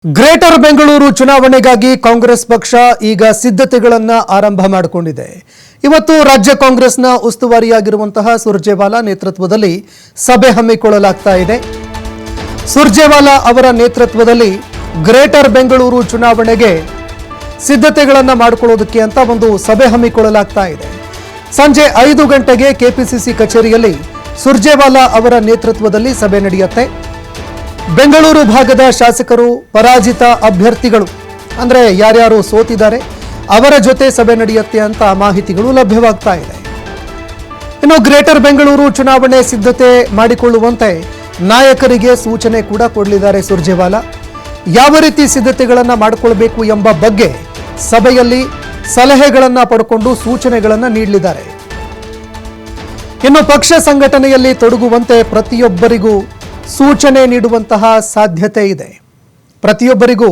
Greater Bengaluru ಚುನಾವಣೆಗಾಗಿ ಕಾಂಗ್ರೆಸ್ ಪಕ್ಷ ಈಗ ಸಿದ್ಧತೆಗಳನ್ನು ಆರಂಭ ಮಾಡಿಕೊಂಡಿದೆ. ಇವತ್ತು ರಾಜ್ಯ ಕಾಂಗ್ರೆಸ್ನ ಉಸ್ತುವಾರಿಯಾಗಿರುವಂತಹ ಸುರ್ಜೇವಾಲಾ ನೇತೃತ್ವದಲ್ಲಿ ಸಭೆ ಹಮ್ಮಿಕೊಳ್ಳಲಾಗ್ತಾ ಇದೆ. ಸುರ್ಜೇವಾಲಾ ಅವರ ನೇತೃತ್ವದಲ್ಲಿ ಗ್ರೇಟರ್ ಬೆಂಗಳೂರು ಚುನಾವಣೆಗೆ ಸಿದ್ಧತೆಗಳನ್ನು ಮಾಡಿಕೊಳ್ಳೋದಕ್ಕೆ ಅಂತ ಒಂದು ಸಭೆ ಹಮ್ಮಿಕೊಳ್ಳಲಾಗ್ತಾ ಇದೆ. ಸಂಜೆ 5 ಗಂಟೆಗೆ ಕೆಪಿಸಿಸಿ ಕಚೇರಿಯಲ್ಲಿ ಸುರ್ಜೇವಾಲಾ ಅವರ ನೇತೃತ್ವದಲ್ಲಿ ಸಭೆ ನಡೆಯುತ್ತೆ. ಬೆಂಗಳೂರು ಭಾಗದ ಶಾಸಕರು, ಪರಾಜಿತ ಅಭ್ಯರ್ಥಿಗಳು ಅಂದರೆ ಯಾರ್ಯಾರು ಸೋತಿದ್ದಾರೆ ಅವರ ಜೊತೆ ಸಭೆ ನಡೆಯುತ್ತೆ ಅಂತ ಮಾಹಿತಿಗಳು ಲಭ್ಯವಾಗ್ತಾ ಇದೆ. ಇನ್ನು ಗ್ರೇಟರ್ ಬೆಂಗಳೂರು ಚುನಾವಣೆ ಸಿದ್ಧತೆ ಮಾಡಿಕೊಳ್ಳುವಂತೆ ನಾಯಕರಿಗೆ ಸೂಚನೆ ಕೂಡ ಕೊಡಲಿದ್ದಾರೆ ಸುರ್ಜೇವಾಲಾ. ಯಾವ ರೀತಿ ಸಿದ್ಧತೆಗಳನ್ನು ಮಾಡಿಕೊಳ್ಬೇಕು ಎಂಬ ಬಗ್ಗೆ ಸಭೆಯಲ್ಲಿ ಸಲಹೆಗಳನ್ನು ಪಡ್ಕೊಂಡು ಸೂಚನೆಗಳನ್ನು ನೀಡಲಿದ್ದಾರೆ. ಇನ್ನು ಪಕ್ಷ ಸಂಘಟನೆಯಲ್ಲಿ ತೊಡಗುವಂತೆ ಪ್ರತಿಯೊಬ್ಬರಿಗೂ ಸೂಚನೆ ನೀಡುವಂತಹ ಸಾಧ್ಯತೆ ಇದೆ. ಪ್ರತಿಯೊಬ್ಬರಿಗೂ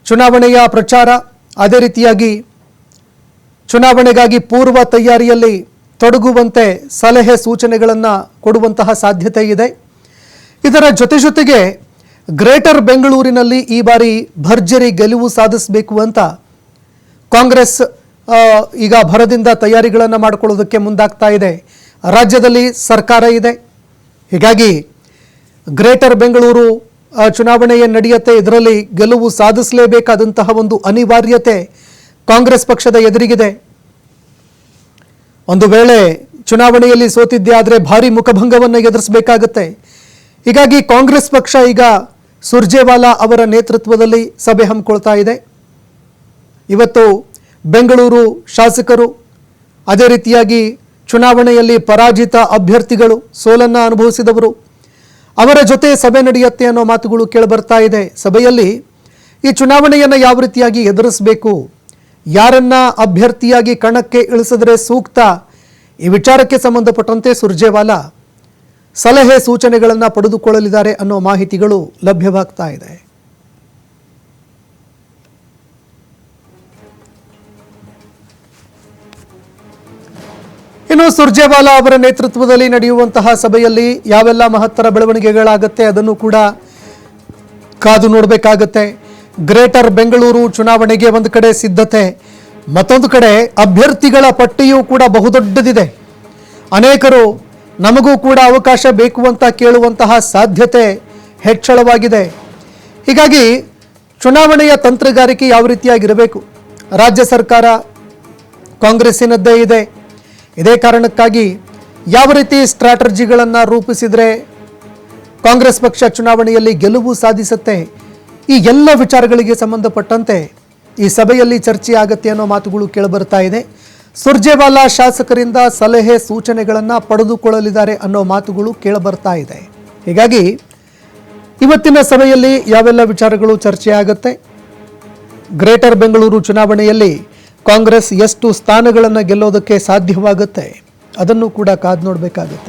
ಚುನಾವಣೆಯ ಪ್ರಚಾರ, ಅದೇ ರೀತಿಯಾಗಿ ಚುನಾವಣೆಗಾಗಿ ಪೂರ್ವ ತಯಾರಿಯಲ್ಲಿ ತೊಡಗುವಂತೆ ಸಲಹೆ ಸೂಚನೆಗಳನ್ನು ಕೊಡುವಂತಹ ಸಾಧ್ಯತೆ ಇದೆ. ಇದರ ಜೊತೆಗೆ ಗ್ರೇಟರ್ ಬೆಂಗಳೂರಿನಲ್ಲಿ ಈ ಬಾರಿ ಭರ್ಜರಿ ಗೆಲುವು ಸಾಧಿಸಬೇಕು ಅಂತ ಕಾಂಗ್ರೆಸ್ ಈಗ ಭರದಿಂದ ತಯಾರಿಗಳನ್ನು ಮಾಡಿಕೊಳ್ಳೋದಕ್ಕೆ ಮುಂದಾಗ್ತಾ ಇದೆ. ರಾಜ್ಯದಲ್ಲಿ ಸರ್ಕಾರ ಇದೆ, ಹೀಗಾಗಿ ಗ್ರೇಟರ್ ಬೆಂಗಳೂರು ಚುನಾವಣೆಯೇ ನಡೆಯುತ್ತೆ. ಇದರಲ್ಲಿ ಗೆಲುವು ಸಾಧಿಸಲೇಬೇಕಾದಂತಹ ಒಂದು ಅನಿವಾರ್ಯತೆ ಕಾಂಗ್ರೆಸ್ ಪಕ್ಷದ ಎದುರಿಗಿದೆ. ಒಂದು ವೇಳೆ ಚುನಾವಣೆಯಲ್ಲಿ ಸೋತಿದ್ದೆ ಆದರೆ ಭಾರಿ ಮುಖಭಂಗವನ್ನು ಎದುರಿಸಬೇಕಾಗುತ್ತೆ. ಹೀಗಾಗಿ ಕಾಂಗ್ರೆಸ್ ಪಕ್ಷ ಈಗ ಸುರ್ಜೇವಾಲಾ ಅವರ ನೇತೃತ್ವದಲ್ಲಿ ಸಭೆ ಹಮ್ಮಿಕೊಳ್ತಾ ಇದೆ. ಇವತ್ತು ಬೆಂಗಳೂರು ಶಾಸಕರು, ಅದೇ ರೀತಿಯಾಗಿ ಚುನಾವಣೆಯಲ್ಲಿ ಪರಾಜಿತ ಅಭ್ಯರ್ಥಿಗಳು, ಸೋಲನ್ನು ಅನುಭವಿಸಿದವರು, ಅವರ ಜೊತೆ ಸಭೆ ನಡೆಯುತ್ತೆ ಅನ್ನೋ ಮಾತುಗಳು ಕೇಳಿಬರ್ತಾ ಇದೆ. ಸಭೆಯಲ್ಲಿ ಈ ಚುನಾವಣೆಯನ್ನು ಯಾವ ರೀತಿಯಾಗಿ ಎದುರಿಸಬೇಕು, ಯಾರನ್ನ ಅಭ್ಯರ್ಥಿಯಾಗಿ ಕಣಕ್ಕೆ ಇಳಿಸಿದ್ರೆ ಸೂಕ್ತ, ಈ ವಿಚಾರಕ್ಕೆ ಸಂಬಂಧಪಟ್ಟಂತೆ ಸುರ್ಜೇವಾಲಾ ಸಲಹೆ ಸೂಚನೆಗಳನ್ನು ಪಡೆದುಕೊಳ್ಳಲಿದ್ದಾರೆ ಅನ್ನೋ ಮಾಹಿತಿಗಳು ಲಭ್ಯವಾಗ್ತಾ ಇದೆ. ಇನ್ನು ಸುರ್ಜೇವಾಲಾ ಅವರ ನೇತೃತ್ವದಲ್ಲಿ ನಡೆಯುವಂತಹ ಸಭೆಯಲ್ಲಿ ಯಾವೆಲ್ಲ ಮಹತ್ತರ ಬೆಳವಣಿಗೆಗಳಾಗುತ್ತೆ ಅದನ್ನು ಕೂಡ ಕಾದು ನೋಡಬೇಕಾಗತ್ತೆ. ಗ್ರೇಟರ್ ಬೆಂಗಳೂರು ಚುನಾವಣೆಗೆ ಒಂದು ಕಡೆ ಸಿದ್ಧತೆ, ಮತ್ತೊಂದು ಕಡೆ ಅಭ್ಯರ್ಥಿಗಳ ಪಟ್ಟಿಯೂ ಕೂಡ ಬಹುದೊಡ್ಡದಿದೆ. ಅನೇಕರು ನಮಗೂ ಕೂಡ ಅವಕಾಶ ಬೇಕು ಅಂತ ಕೇಳುವಂತಹ ಸಾಧ್ಯತೆ ಹೆಚ್ಚಳವಾಗಿದೆ. ಹೀಗಾಗಿ ಚುನಾವಣೆಯ ತಂತ್ರಗಾರಿಕೆ ಯಾವ ರೀತಿಯಾಗಿರಬೇಕು, ರಾಜ್ಯ ಸರ್ಕಾರ ಕಾಂಗ್ರೆಸ್ಸಿನದ್ದೇ ಇದೆ. ಇದೇ ಕಾರಣಕ್ಕಾಗಿ ಯಾವ ರೀತಿ ಸ್ಟ್ರಾಟಜಿಗಳನ್ನು ರೂಪಿಸಿದರೆ ಕಾಂಗ್ರೆಸ್ ಪಕ್ಷ ಚುನಾವಣೆಯಲ್ಲಿ ಗೆಲುವು ಸಾಧಿಸುತ್ತೆ, ಈ ಎಲ್ಲ ವಿಚಾರಗಳಿಗೆ ಸಂಬಂಧಪಟ್ಟಂತೆ ಈ ಸಭೆಯಲ್ಲಿ ಚರ್ಚೆ ಆಗುತ್ತೆ ಅನ್ನೋ ಮಾತುಗಳು ಕೇಳಿಬರ್ತಾ ಇದೆ. ಸುರ್ಜೇವಾಲಾ ಶಾಸಕರಿಂದ ಸಲಹೆ ಸೂಚನೆಗಳನ್ನು ಪಡೆದುಕೊಳ್ಳಲಿದ್ದಾರೆ ಅನ್ನೋ ಮಾತುಗಳು ಕೇಳಿಬರ್ತಾ ಇದೆ. ಹೀಗಾಗಿ ಇವತ್ತಿನ ಸಭೆಯಲ್ಲಿ ಯಾವೆಲ್ಲ ವಿಚಾರಗಳು ಚರ್ಚೆ ಆಗುತ್ತೆ, ಗ್ರೇಟರ್ ಬೆಂಗಳೂರು ಚುನಾವಣೆಯಲ್ಲಿ ಕಾಂಗ್ರೆಸ್ ಎಷ್ಟು ಸ್ಥಾನಗಳನ್ನು ಗೆಲ್ಲೋದಕ್ಕೆ ಸಾಧ್ಯವಾಗುತ್ತೆ ಅದನ್ನು ಕೂಡ ಕಾದು ನೋಡಬೇಕಾಗುತ್ತೆ.